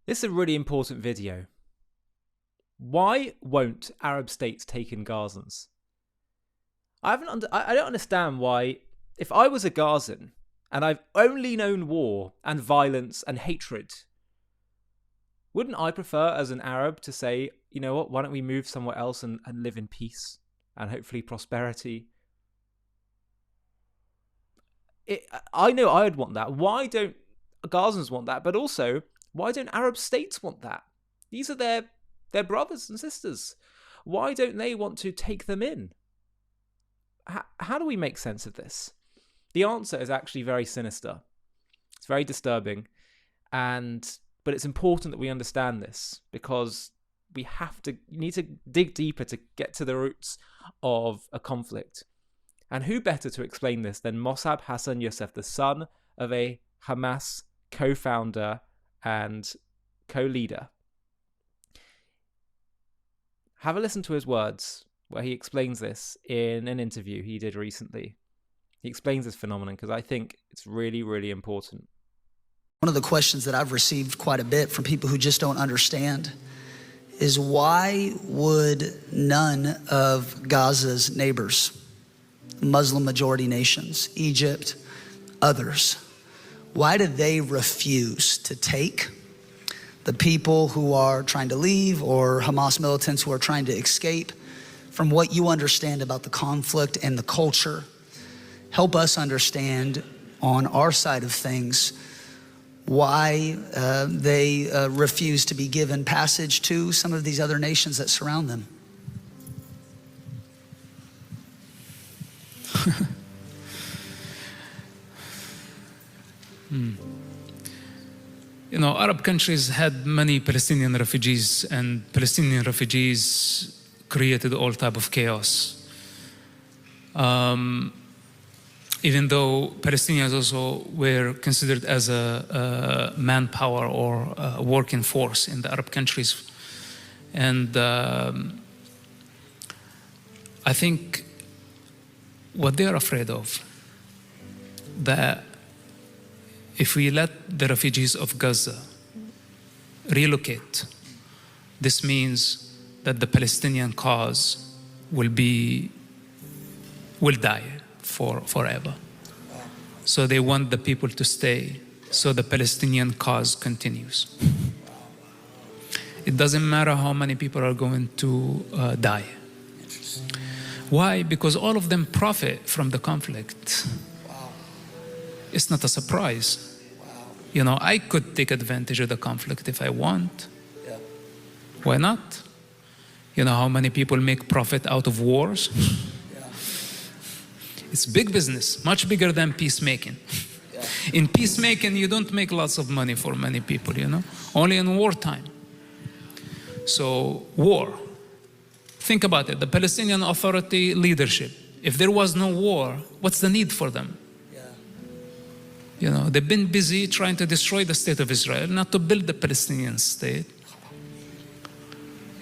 This is a really important video. Why won't Arab states take in Gazans? I don't understand why, if I was a Gazan and I've only known war and violence and hatred, wouldn't I prefer as an Arab to say, you know what, why don't we move somewhere else and live in peace and hopefully prosperity? I know I would want that. Why don't Gazans want that? But also, why don't Arab states want that? These are their brothers and sisters. Why don't they want to take them in? How do we make sense of this? The answer is actually very sinister. It's very disturbing. But it's important that we understand this, because we need to dig deeper to get to the roots of a conflict. And who better to explain this than Mossab Hassan Youssef, the son of a Hamas co-founder and co-leader. Have a listen to his words where he explains this in an interview he did recently. He explains this phenomenon because I think it's really, really important. One of the questions that I've received quite a bit from people who just don't understand is, why would none of Gaza's neighbors, Muslim majority nations, Egypt, others, why did they refuse to take the people who are trying to leave, or Hamas militants who are trying to escape? From what you understand about the conflict and the culture, help us understand on our side of things why they refuse to be given passage to some of these other nations that surround them. You know, Arab countries had many Palestinian refugees, and Palestinian refugees created all type of chaos. Even though Palestinians also were considered as a manpower or a working force in the Arab countries. And I think what they're afraid of, that if we let the refugees of Gaza relocate, this means that the Palestinian cause will die forever. So they want the people to stay, so the Palestinian cause continues. It doesn't matter how many people are going to die. Why? Because all of them profit from the conflict. It's not a surprise. You know, I could take advantage of the conflict if I want. Why not? You know how many people make profit out of wars? It's big business, much bigger than peacemaking. In peacemaking, you don't make lots of money for many people, you know, only in wartime. So, war. Think about it, the Palestinian Authority leadership. If there was no war, what's the need for them? You know, they've been busy trying to destroy the state of Israel, not to build the Palestinian state.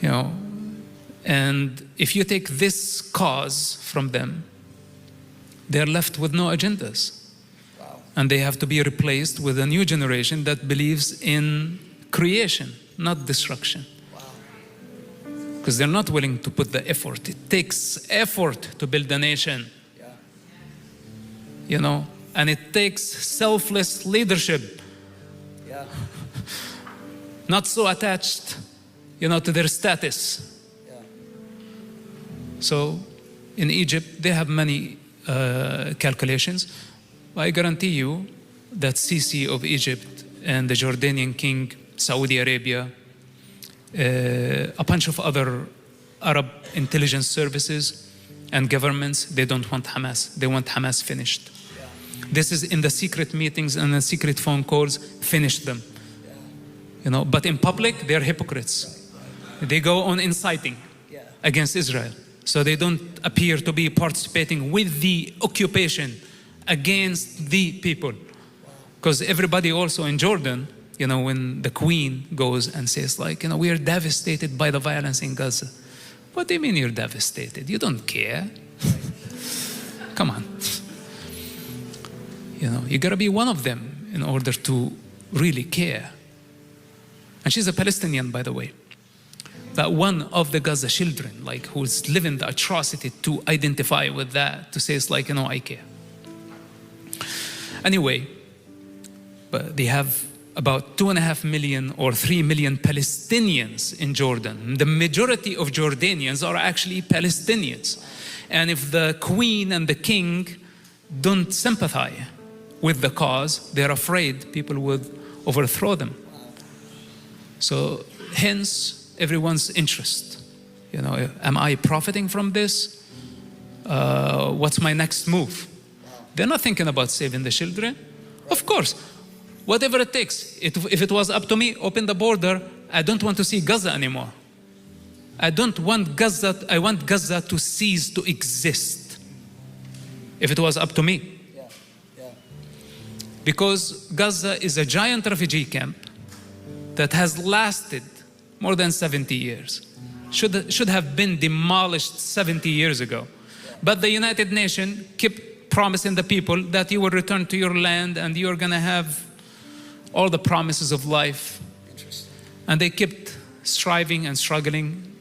You know, and if you take this cause from them, they're left with no agendas. And they have to be replaced with a new generation that believes in creation, not destruction. Because they're not willing to put the effort. It takes effort to build a nation. You know, and it takes selfless leadership. Not so attached, you know, to their status. So in Egypt, they have many calculations. I guarantee you that Sisi of Egypt and the Jordanian king, Saudi Arabia, a bunch of other Arab intelligence services and governments, they don't want Hamas. They want Hamas finished. This is in the secret meetings and the secret phone calls, finish them. You know, but in public, they're hypocrites. They go on inciting against Israel. So they don't appear to be participating with the occupation against the people. Because everybody also in Jordan, you know, when the queen goes and says like, you know, we are devastated by the violence in Gaza. What do you mean you're devastated? You don't care. Come on. You know, you gotta be one of them in order to really care. And she's a Palestinian, by the way. But one of the Gaza children, like who's living the atrocity, to identify with that, to say it's like, I care. Anyway, but they have about 2.5 million or 3 million Palestinians in Jordan. The majority of Jordanians are actually Palestinians. And if the queen and the king don't sympathize with the cause, they're afraid people would overthrow them. So hence everyone's interest. Am I profiting from this? What's my next move? They're not thinking about saving the children. Of course, whatever it takes. If it was up to me, open the border. I don't want to see Gaza anymore. I want Gaza to cease to exist. If it was up to me. Because Gaza is a giant refugee camp that has lasted more than 70 years. Should have been demolished 70 years ago. But the United Nations kept promising the people that you will return to your land and you're going to have all the promises of life. And they kept striving and struggling,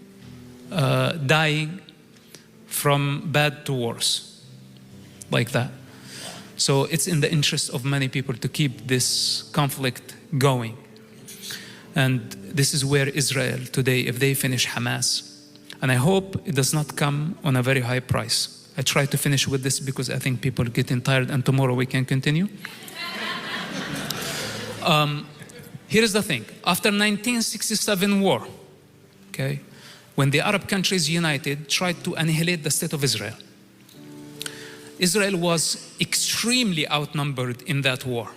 dying from bad to worse, like that. So it's in the interest of many people to keep this conflict going. And this is where Israel today, if they finish Hamas, and I hope it does not come on a very high price. I try to finish with this because I think people are getting tired, and tomorrow we can continue. Here's the thing. After 1967 war, okay, when the Arab countries united, tried to annihilate the state of Israel, Israel was extremely outnumbered in that war.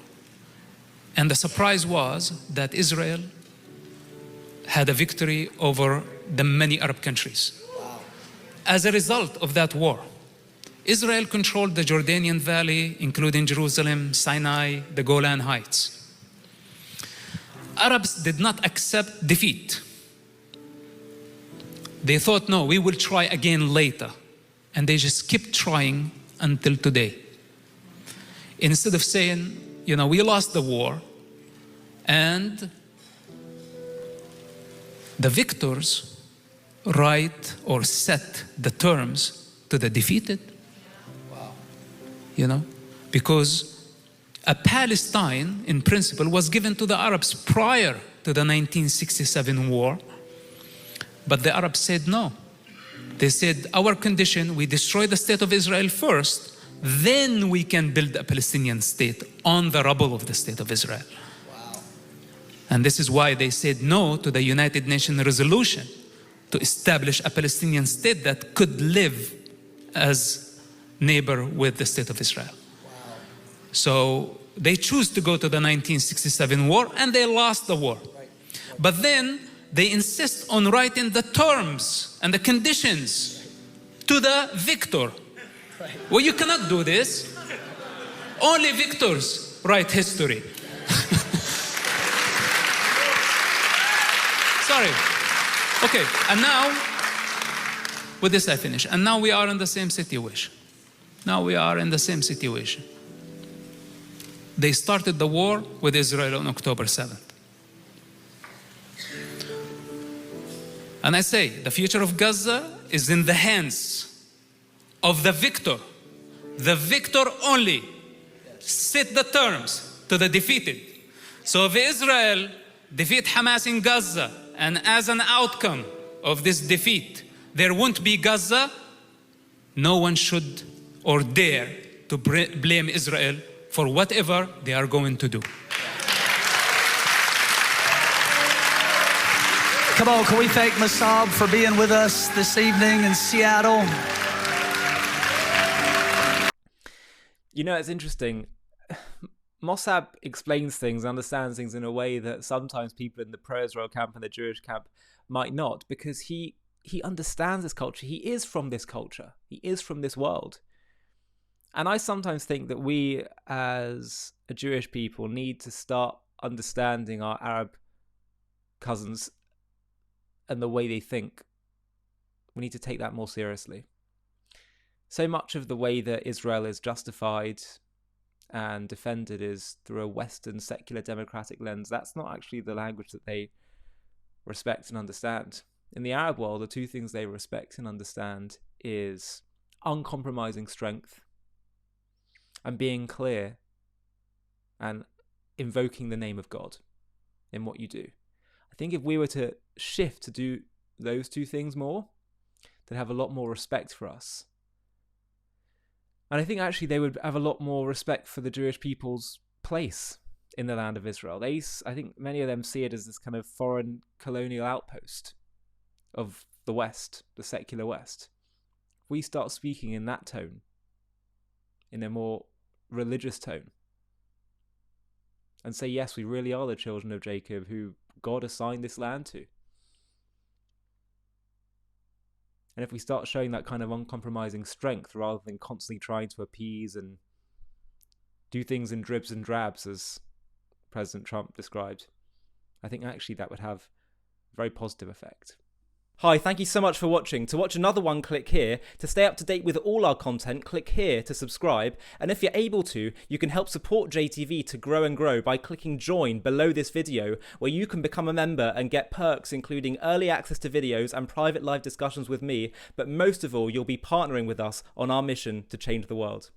And the surprise was that Israel had a victory over the many Arab countries. Wow. As a result of that war, Israel controlled the Jordanian Valley, including Jerusalem, Sinai, the Golan Heights. Arabs did not accept defeat. They thought, no, we will try again later. And they just kept trying until today. Instead of saying, we lost the war, and the victors write or set the terms to the defeated. Wow. Because a Palestine, in principle, was given to the Arabs prior to the 1967 war. But the Arabs said no. They said, our condition, we destroy the state of Israel first, then we can build a Palestinian state on the rubble of the state of Israel. Wow. And this is why they said no to the United Nations resolution to establish a Palestinian state that could live as neighbor with the state of Israel. Wow. So they choose to go to the 1967 war, and they lost the war. Right. But then they insist on writing the terms and the conditions to the victor. Right. Well, you cannot do this. Only victors write history. Sorry. Okay, and now, with this I finish. And now we are in the same situation. They started the war with Israel on October 7th. And I say, the future of Gaza is in the hands of the victor. The victor only set the terms to the defeated. So if Israel defeat Hamas in Gaza, and as an outcome of this defeat, there won't be Gaza, no one should or dare to blame Israel for whatever they are going to do. Come on, can we thank Masab for being with us this evening in Seattle? It's interesting. Mossab explains things, understands things in a way that sometimes people in the pro-Israel camp and the Jewish camp might not, because he understands this culture. He is from this culture. He is from this world. And I sometimes think that we as a Jewish people need to start understanding our Arab cousins and the way they think. We need to take that more seriously. So much of the way that Israel is justified and defended is through a Western secular democratic lens. That's not actually the language that they respect and understand. In the Arab world, the two things they respect and understand is uncompromising strength and being clear and invoking the name of God in what you do. I think if we were to shift to do those two things more, they'd have a lot more respect for us. And I think actually they would have a lot more respect for the Jewish people's place in the land of Israel. I think many of them see it as this kind of foreign colonial outpost of the West, the secular West. If we start speaking in that tone, in a more religious tone, and say, yes, we really are the children of Jacob who God assigned this land to. And if we start showing that kind of uncompromising strength rather than constantly trying to appease and do things in dribs and drabs, as President Trump described, I think actually that would have a very positive effect. Hi, thank you so much for watching. To watch another one, click here. To stay up to date with all our content, click here to subscribe. And if you're able to, you can help support JTV to grow and grow by clicking join below this video, where you can become a member and get perks including early access to videos and private live discussions with me. But most of all, you'll be partnering with us on our mission to change the world.